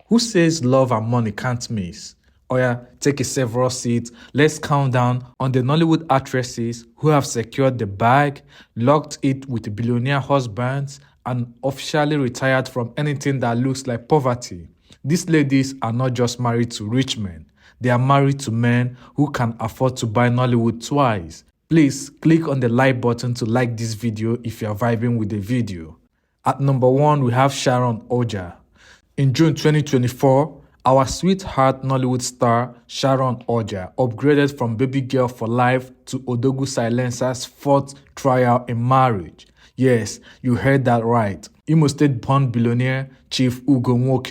Who says love and money can't mix? Oya, take a several seat. Let's count down on the Nollywood actresses who have secured the bag, locked it with billionaire husbands, and officially retired from anything that looks like poverty. These ladies are not just married to rich men, they are married to men who can afford to buy Nollywood twice. Please click on the like button to like this video if you are vibing with the video. At number 1, we have Sharon Ooja. In June 2024, our sweetheart Nollywood star Sharon Ooja upgraded from baby girl for life to Odogwu Silencer's 4th trial in marriage. Yes, you heard that right. Imo State-born billionaire Chief Ugo,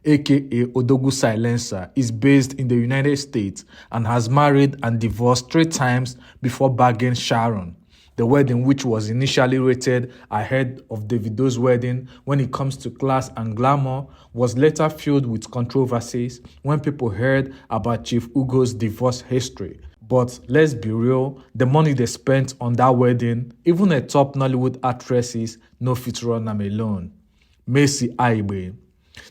aka Odogwu Silencer, is based in the United States and has married and divorced 3 times before bagging Sharon. The wedding, which was initially rated ahead of Davido's wedding when it comes to class and glamour, was later filled with controversies when people heard about Chief Ugo's divorce history. But let's be real, the money they spent on that wedding, even a top Nollywood actresses no fit run am alone. Aigbe.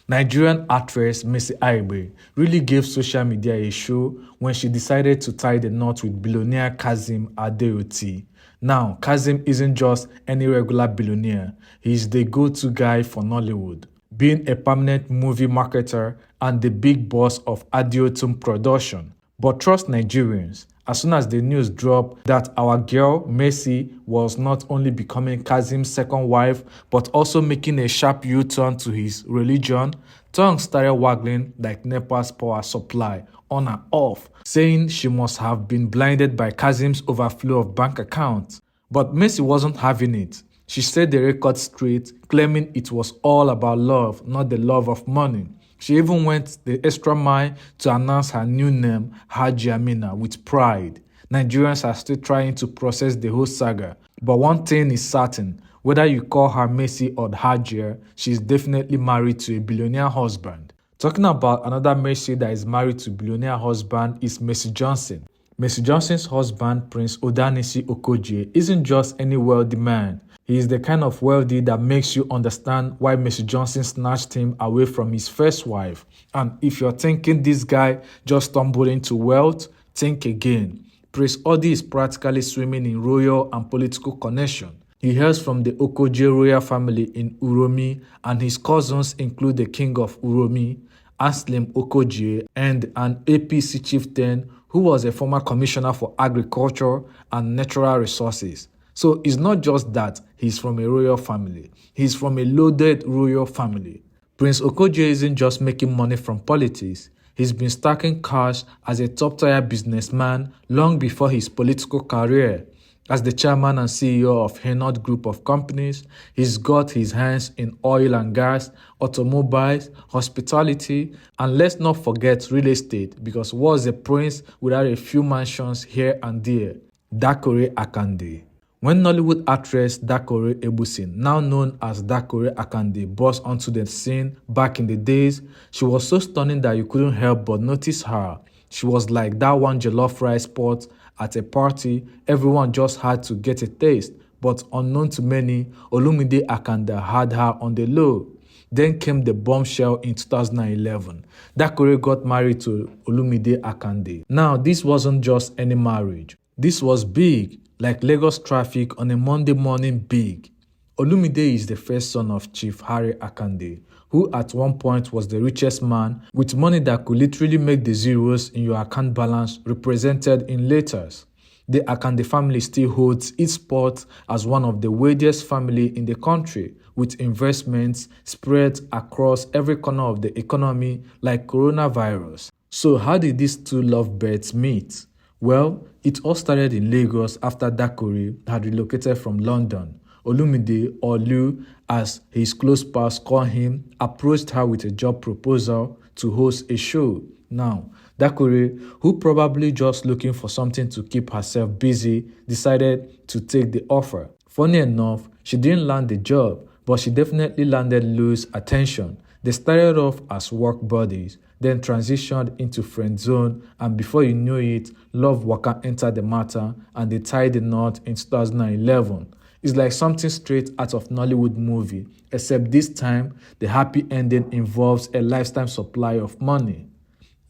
Nigerian actress Aigbe really gave social media a show when she decided to tie the knot with billionaire Kazim Adeoti. Now, Kazim isn't just any regular billionaire, he's the go-to guy for Nollywood, being a permanent movie marketer and the big boss of Adeotum Production. But trust Nigerians, as soon as the news dropped that our girl Messi was not only becoming Kazim's second wife, but also making a sharp U-turn to his religion, tongues started waggling like NEPA's power supply, on and off, saying she must have been blinded by Kazim's overflow of bank accounts. But Messi wasn't having it. She set the record straight, claiming it was all about love, not the love of money. She even went the extra mile to announce her new name, Haji Amina, with pride. Nigerians are still trying to process the whole saga, but one thing is certain, whether you call her Messi or Hajia, she's definitely married to a billionaire husband. Talking about another Messi that is married to billionaire husband is Messi Johnson. Messi Johnson's husband, Prince Odanisi Okoje, isn't just any wealthy man. He is the kind of wealthy that makes you understand why Messi Johnson snatched him away from his first wife. And if you're thinking this guy just stumbled into wealth, think again. Prince Odi is practically swimming in royal and political connection. He hails from the Okoje royal family in Uromi, and his cousins include the king of Uromi, Aslim Okoje, and an APC chieftain who was a former commissioner for agriculture and natural resources. So it's not just that he's from a royal family, he's from a loaded royal family. Prince Okoje isn't just making money from politics, he's been stacking cash as a top-tier businessman long before his political career. As the chairman and CEO of Henod Group of Companies, he's got his hands in oil and gas, automobiles, hospitality, and let's not forget real estate, because what's a prince without a few mansions here and there? Dakore Akande. When Nollywood actress Dakore Ebusin, now known as Dakore Akande, burst onto the scene back in the days, she was so stunning that you couldn't help but notice her. She was like that one jollof rice pot at a party, everyone just had to get a taste, but unknown to many, Olumide Akande had her on the low. Then came the bombshell in 2011. Dakore got married to Olumide Akande. Now, this wasn't just any marriage. This was big, like Lagos traffic on a Monday morning big. Olumide is the first son of Chief Harry Akande, who at one point was the richest man with money that could literally make the zeros in your account balance represented in letters. The Akande family still holds its spot as one of the wealthiest families in the country, with investments spread across every corner of the economy like coronavirus. So how did these two lovebirds meet? Well, it all started in Lagos after Dakore had relocated from London. Olumide, or Lu, as his close pals call him, approached her with a job proposal to host a show. Now, Dakore, who probably just looking for something to keep herself busy, decided to take the offer. Funny enough, she didn't land the job, but she definitely landed Lu's attention. They started off as work buddies, then transitioned into friend zone, and before you knew it, love waka entered the matter and they tied the knot in 2011. It's like something straight out of Nollywood movie, except this time the happy ending involves a lifetime supply of money.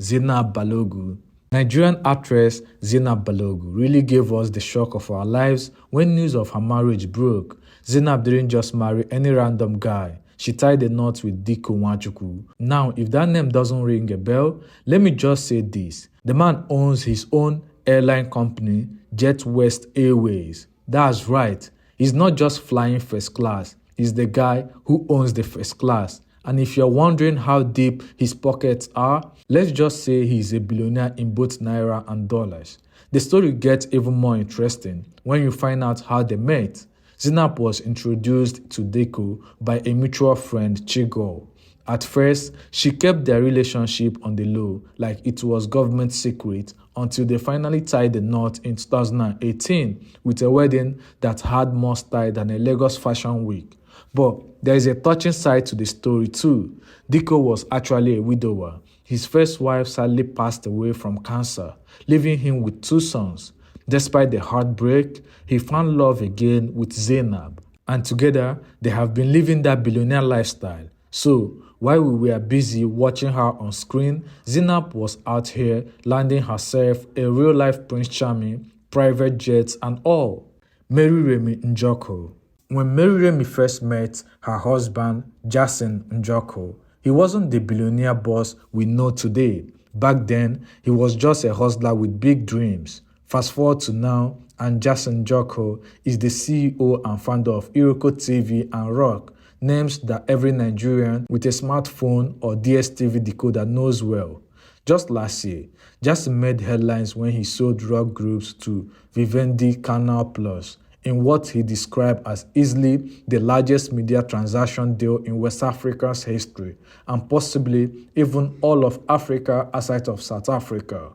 Zainab Balogun. Nigerian actress Zainab Balogun really gave us the shock of our lives when news of her marriage broke. Zainab didn't just marry any random guy. She tied a knot with Diko Njoku. Now, if that name doesn't ring a bell, let me just say this. The man owns his own airline company, Jet West Airways. That's right. He's not just flying first class. He's the guy who owns the first class. And if you're wondering how deep his pockets are, let's just say he's a billionaire in both naira and dollars. The story gets even more interesting when you find out how they met. Zainab was introduced to Deko by a mutual friend, Chigo. At first, she kept their relationship on the low, like it was government secret, until they finally tied the knot in 2018 with a wedding that had more style than a Lagos Fashion Week. But there is a touching side to the story too. Diko was actually a widower. His first wife sadly passed away from cancer, leaving him with 2 sons. Despite the heartbreak, he found love again with Zainab, and together they have been living that billionaire lifestyle. So, while we were busy watching her on screen, Zainab was out here landing herself a real-life Prince Charming, private jets and all. Remy Njoku. When Remy first met her husband, Jason Njoku, he wasn't the billionaire boss we know today. Back then, he was just a hustler with big dreams. Fast forward to now, and Jason Njoku is the CEO and founder of Iroko TV and Rock, names that every Nigerian with a smartphone or DSTV decoder knows well. Just last year, Jason made headlines when he sold rock groups to Vivendi Canal Plus in what he described as easily the largest media transaction deal in West Africa's history and possibly even all of Africa aside of South Africa.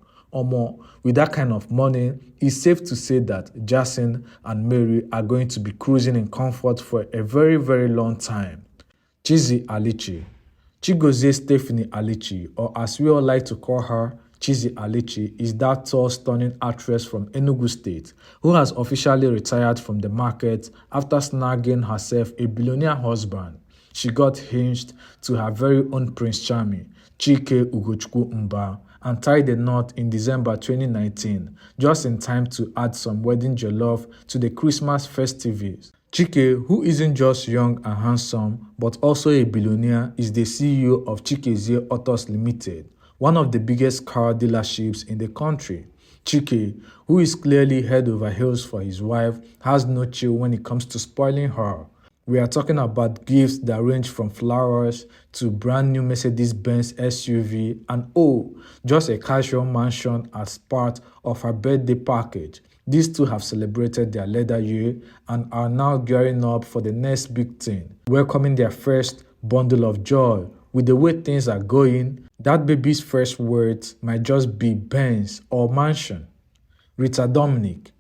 With that kind of money, it's safe to say that Jason and Mary are going to be cruising in comfort for a very, very long time. Chizi Alichi. Chigozie Stephanie Alichi, or as we all like to call her, Chizi Alichi, is that tall, stunning actress from Enugu State who has officially retired from the market after snagging herself a billionaire husband. She got hitched to her very own Prince Charming, Chike Ugochukwu Mba, and tied the knot in December 2019, just in time to add some wedding jollof to the Christmas festivities. Chike, who isn't just young and handsome, but also a billionaire, is the CEO of Chikezie Autos Limited, one of the biggest car dealerships in the country. Chike, who is clearly head over heels for his wife, has no chill when it comes to spoiling her. We are talking about gifts that range from flowers to brand new Mercedes-Benz SUV and just a casual mansion as part of her birthday package. These two have celebrated their leather year and are now gearing up for the next big thing, welcoming their first bundle of joy. With the way things are going, that baby's first words might just be Benz or mansion. Rita Dominic.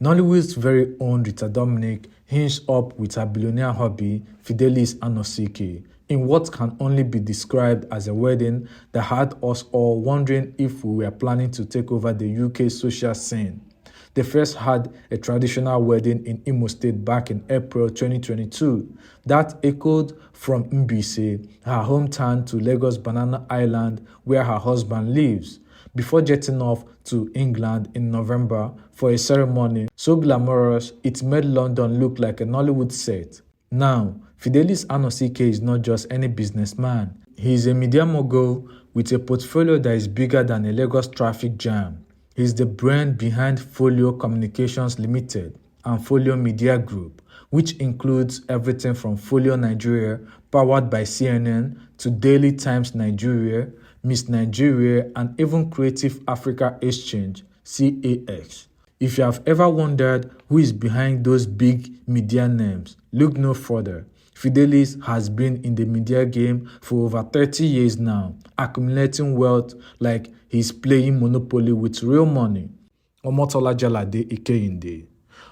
Nollywood's very own Rita Dominic hinged up with her billionaire hubby, Fidelis Anosike, in what can only be described as a wedding that had us all wondering if we were planning to take over the UK social scene. They first had a traditional wedding in Imo State back in April 2022 that echoed from Mbise, her hometown, to Lagos Banana Island where her husband lives, before jetting off to England in November for a ceremony so glamorous it made London look like a Nollywood set. Now, Fidelis Anosike is not just any businessman. He is a media mogul with a portfolio that is bigger than a Lagos traffic jam. He is the brand behind Folio Communications Limited and Folio Media Group, which includes everything from Folio Nigeria, powered by CNN, to Daily Times Nigeria, Miss Nigeria, and even Creative Africa Exchange, CAX. If you have ever wondered who is behind those big media names, look no further. Fidelis has been in the media game for over 30 years now, accumulating wealth like he's playing Monopoly with real money. Omotola Jalade Ikehinde.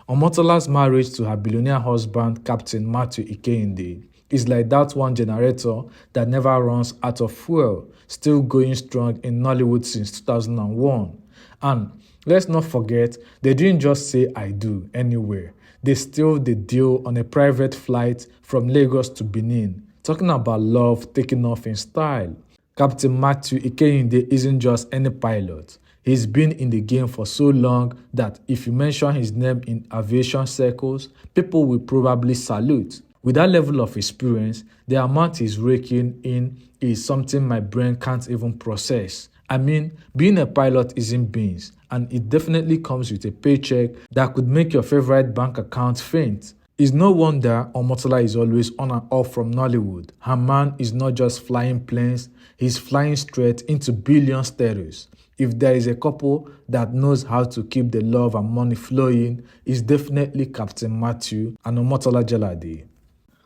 Omotola's marriage to her billionaire husband, Captain Matthew Ikehinde, is like that one generator that never runs out of fuel, still going strong in Nollywood since 2001. And let's not forget, they didn't just say I do anywhere. They steal the deal on a private flight from Lagos to Benin. Talking about love taking off in style. Captain Matthew Ikehinde isn't just any pilot. He's been in the game for so long that if you mention his name in aviation circles, people will probably salute. With that level of experience, the amount he's raking in is something my brain can't even process. I mean, being a pilot isn't beans, and it definitely comes with a paycheck that could make your favorite bank account faint. It's no wonder Omotola is always on and off from Nollywood. Her man is not just flying planes, he's flying straight into billion status. If there is a couple that knows how to keep the love and money flowing, it's definitely Captain Matthew and Omotola Jalade.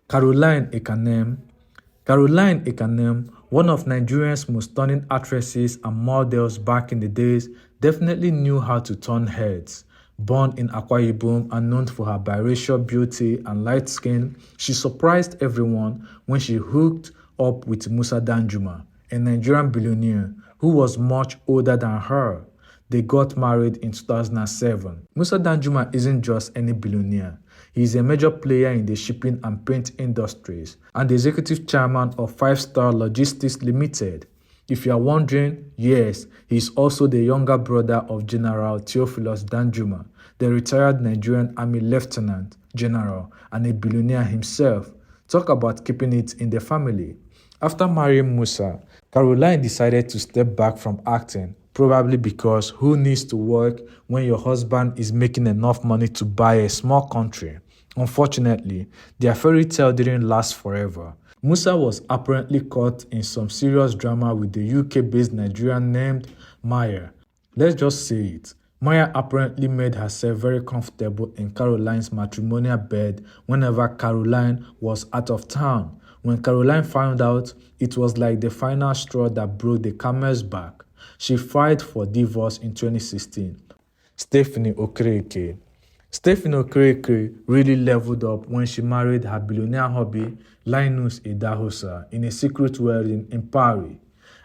Caroline Ekanem, one of Nigeria's most stunning actresses and models back in the days, definitely knew how to turn heads. Born in Akwa Ibom and known for her biracial beauty and light skin, she surprised everyone when she hooked up with Musa Danjuma, a Nigerian billionaire who was much older than her. They got married in 2007. Musa Danjuma isn't just any billionaire. He is a major player in the shipping and paint industries and the executive chairman of 5-Star Logistics Limited. If you are wondering, yes, he is also the younger brother of General Theophilus Danjuma, the retired Nigerian Army Lieutenant General and a billionaire himself. Talk about keeping it in the family. After marrying Musa, Caroline decided to step back from acting, probably because who needs to work when your husband is making enough money to buy a small country? Unfortunately, their fairy tale didn't last forever. Musa was apparently caught in some serious drama with the UK-based Nigerian named Maya. Let's just say it. Maya apparently made herself very comfortable in Caroline's matrimonial bed whenever Caroline was out of town. When Caroline found out, it was like the final straw that broke the camel's back. She filed for divorce in 2016. Stephanie Okereke really leveled up when she married her billionaire hubby, Linus Idahosa, in a secret wedding in Paris.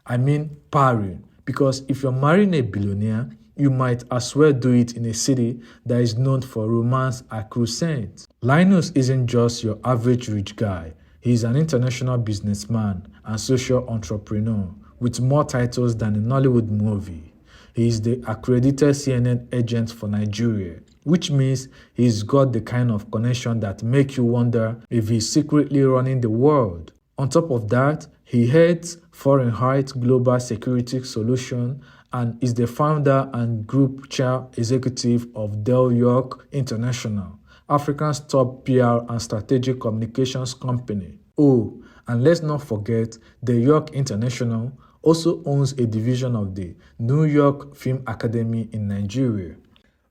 I mean Paris, because if you're marrying a billionaire, you might as well do it in a city that is known for romance and croissants. Linus isn't just your average rich guy. He is an international businessman and social entrepreneur with more titles than a Nollywood movie. He is the accredited CNN agent for Nigeria, which means he's got the kind of connection that make you wonder if he's secretly running the world. On top of that, he heads Fahrenheit Global Security Solution and is the founder and group chair executive of Del York International, Africa's top PR and strategic communications company. Oh, and let's not forget, Del York International also owns a division of the New York Film Academy in Nigeria.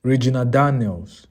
Regina Daniels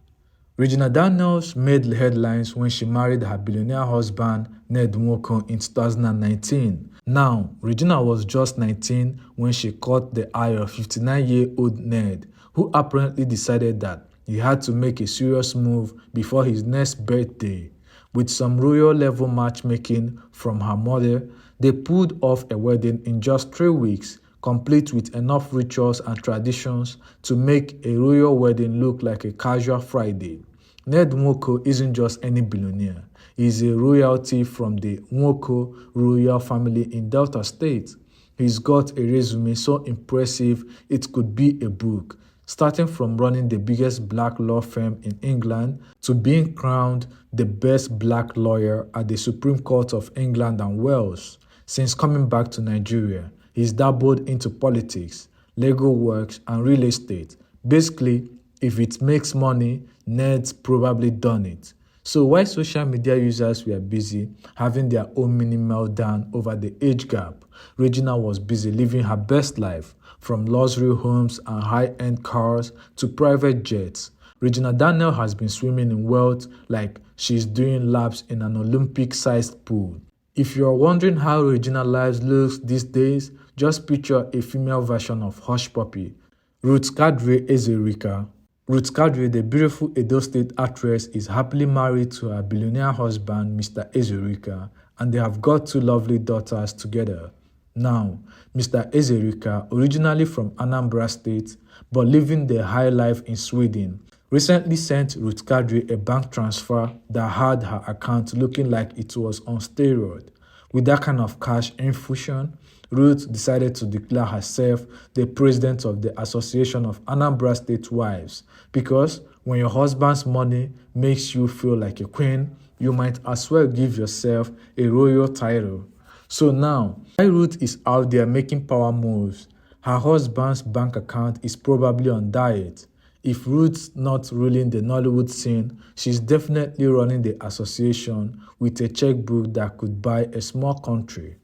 made headlines when she married her billionaire husband Ned Njoku in 2019. Now, Regina was just 19 when she caught the eye of 59-year-old Ned, who apparently decided that he had to make a serious move before his next birthday. With some royal-level matchmaking from her mother, they pulled off a wedding in just 3 weeks, complete with enough rituals and traditions to make a royal wedding look like a casual Friday. Ned Njoku isn't just any billionaire. He is a royalty from the Njoku royal family in Delta State. He's got a resume so impressive it could be a book, starting from running the biggest black law firm in England to being crowned the best black lawyer at the Supreme Court of England and Wales. Since coming back to Nigeria, he's dabbled into politics, legal works, and real estate. Basically, if it makes money, Ned's probably done it. So while social media users were busy having their own mini meltdown over the age gap, Regina was busy living her best life, from luxury homes and high-end cars to private jets. Regina Daniel has been swimming in wealth like she's doing laps in an Olympic-sized pool. If you're wondering how Regina lives looks these days, just picture a female version of Hush Puppy. Ruth Kadiri Ezerika. Ruth Kadiri, the beautiful Edo State actress, is happily married to her billionaire husband, Mr. Ezerika, and they have got 2 lovely daughters together. Now, Mr. Ezerika, originally from Anambra State, but living the high life in Sweden, recently sent Ruth Kadiri a bank transfer that had her account looking like it was on steroid. With that kind of cash infusion, Ruth decided to declare herself the president of the Association of Anambra State Wives because when your husband's money makes you feel like a queen, you might as well give yourself a royal title. So now, while Ruth is out there making power moves, her husband's bank account is probably on diet. If Ruth's not ruling the Nollywood scene, she's definitely running the association with a checkbook that could buy a small country.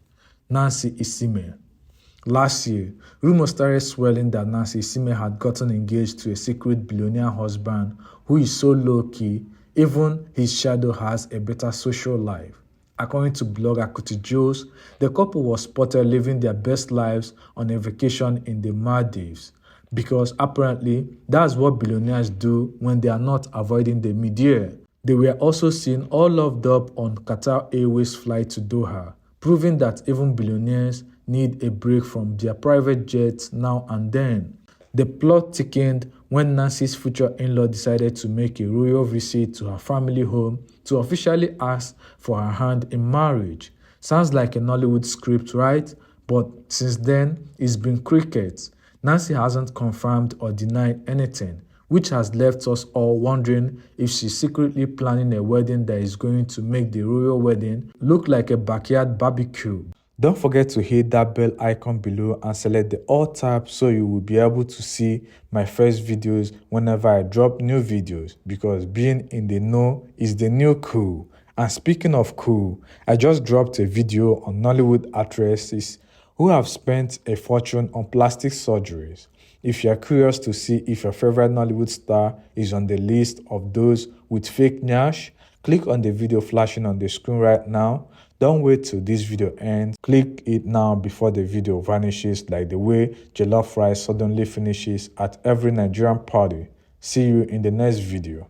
Nancy Isime. Last year, rumors started swirling that Nancy Isime had gotten engaged to a secret billionaire husband who is so low-key, even his shadow has a better social life. According to blogger Kuti Jules, the couple was spotted living their best lives on a vacation in the Maldives because apparently that's what billionaires do when they are not avoiding the media. They were also seen all loved up on Qatar Airways flight to Doha, proving that even billionaires need a break from their private jets now and then. The plot thickened when Nancy's future in-law decided to make a royal visit to her family home to officially ask for her hand in marriage. Sounds like a Nollywood script, right? But since then, it's been crickets. Nancy hasn't confirmed or denied anything, which has left us all wondering if she's secretly planning a wedding that is going to make the royal wedding look like a backyard barbecue. Don't forget to hit that bell icon below and select the all tab so you will be able to see my first videos whenever I drop new videos, because being in the know is the new cool. And speaking of cool, I just dropped a video on Nollywood actresses who have spent a fortune on plastic surgeries. If you are curious to see if your favorite Nollywood star is on the list of those with fake nyash, click on the video flashing on the screen right now. Don't wait till this video ends. Click it now before the video vanishes like the way jollof rice suddenly finishes at every Nigerian party. See you in the next video.